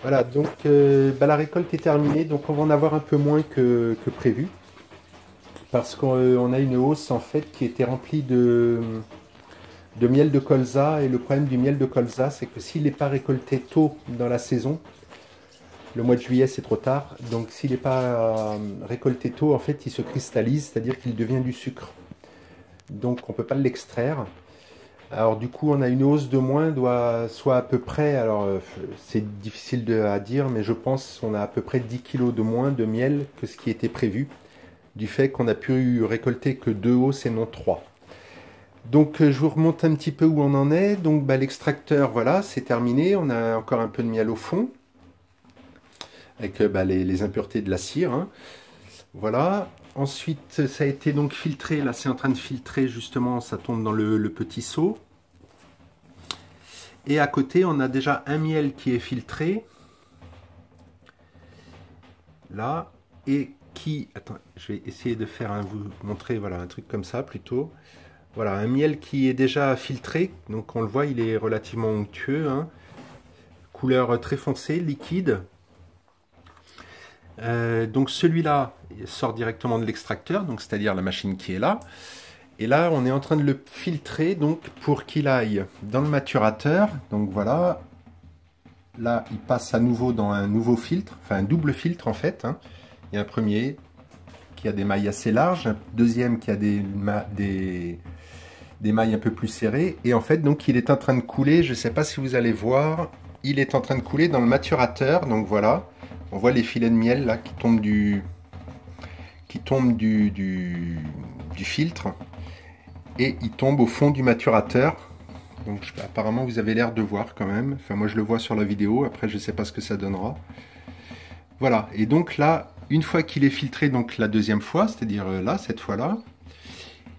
Voilà, donc la récolte est terminée, donc on va en avoir un peu moins que prévu, parce qu'on a une hausse en fait qui était remplie de miel de colza, et le problème du miel de colza, c'est que s'il n'est pas récolté tôt dans la saison, le mois de juillet c'est trop tard, donc s'il n'est pas récolté tôt, en fait il se cristallise, c'est-à-dire qu'il devient du sucre. Donc on ne peut pas l'extraire. Alors du coup, on a une hausse de moins, doit soit à peu près, alors c'est difficile à dire, mais je pense qu'on a à peu près 10 kilos de moins de miel que ce qui était prévu, du fait qu'on a pu récolter que 2 hausses et non 3. Donc je vous remonte un petit peu où on en est. Donc l'extracteur, voilà, c'est terminé. On a encore un peu de miel au fond, avec les impuretés de la cire, hein. Voilà. Ensuite, ça a été donc filtré. Là, c'est en train de filtrer justement. Ça tombe dans le petit seau. Et à côté, on a déjà un miel qui est filtré. Là. Et qui... Attends, je vais essayer de faire vous montrer voilà, un truc comme ça plutôt. Voilà, un miel qui est déjà filtré. Donc on le voit, il est relativement onctueux, hein. Couleur très foncée, liquide. Donc celui-là sort directement de l'extracteur, donc c'est-à-dire la machine qui est là. Et là, on est en train de le filtrer donc pour qu'il aille dans le maturateur. Donc voilà, là, il passe à nouveau dans un nouveau filtre, enfin un double filtre en fait, hein. Il y a un premier qui a des mailles assez larges, un deuxième qui a des mailles un peu plus serrées. Et en fait, donc, il est en train de couler. Je ne sais pas si vous allez voir, il est en train de couler dans le maturateur. Donc voilà, on voit les filets de miel là qui tombent du filtre, et il tombe au fond du maturateur. Donc apparemment vous avez l'air de voir quand même. Enfin moi je le vois sur la vidéo. Après je ne sais pas ce que ça donnera. Voilà. Et donc là, une fois qu'il est filtré, donc la deuxième fois, c'est-à-dire là, cette fois-là,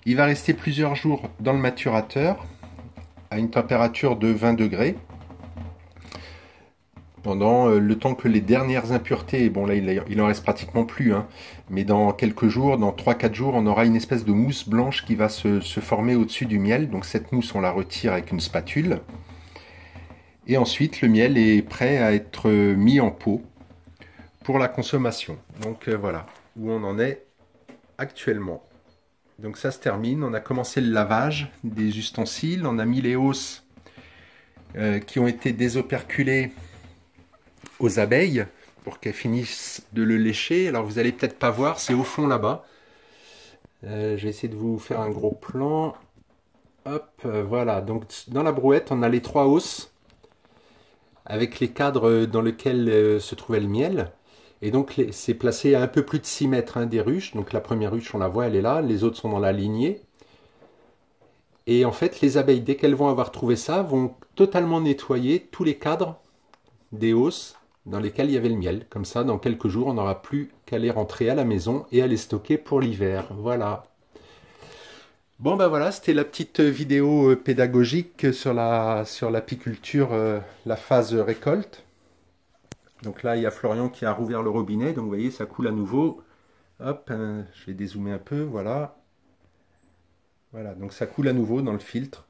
il va rester plusieurs jours dans le maturateur à une température de 20 degrés pendant le temps que les dernières impuretés, bon là il en reste pratiquement plus, hein, mais dans quelques jours, dans 3-4 jours, on aura une espèce de mousse blanche qui va se former au-dessus du miel. Donc cette mousse, on la retire avec une spatule. Et ensuite, le miel est prêt à être mis en pot pour la consommation. Donc voilà où on en est actuellement. Donc ça se termine, on a commencé le lavage des ustensiles, on a mis les hausses qui ont été désoperculées aux abeilles pour qu'elles finissent de le lécher. Alors vous allez peut-être pas voir, c'est au fond là-bas. Je vais essayer de vous faire un gros plan. Hop, voilà. Donc dans la brouette, on a les 3 hausses avec les cadres dans lesquels se trouvait le miel. Et donc c'est placé à un peu plus de 6 mètres, hein, des ruches. Donc la première ruche, on la voit, elle est là. Les autres sont dans la lignée. Et en fait, les abeilles, dès qu'elles vont avoir trouvé ça, vont totalement nettoyer tous les cadres des hausses dans lesquelles il y avait le miel. Comme ça, dans quelques jours, on n'aura plus qu'à les rentrer à la maison et à les stocker pour l'hiver. Voilà. Bon ben voilà, c'était la petite vidéo pédagogique sur l'apiculture, la phase récolte. Donc là, il y a Florian qui a rouvert le robinet, donc vous voyez, ça coule à nouveau. Hop, je vais dézoomer un peu, voilà. Voilà, donc ça coule à nouveau dans le filtre.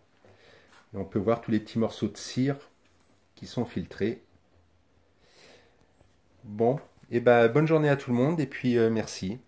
Et on peut voir tous les petits morceaux de cire qui sont filtrés. Bon, et ben bonne journée à tout le monde, et puis merci.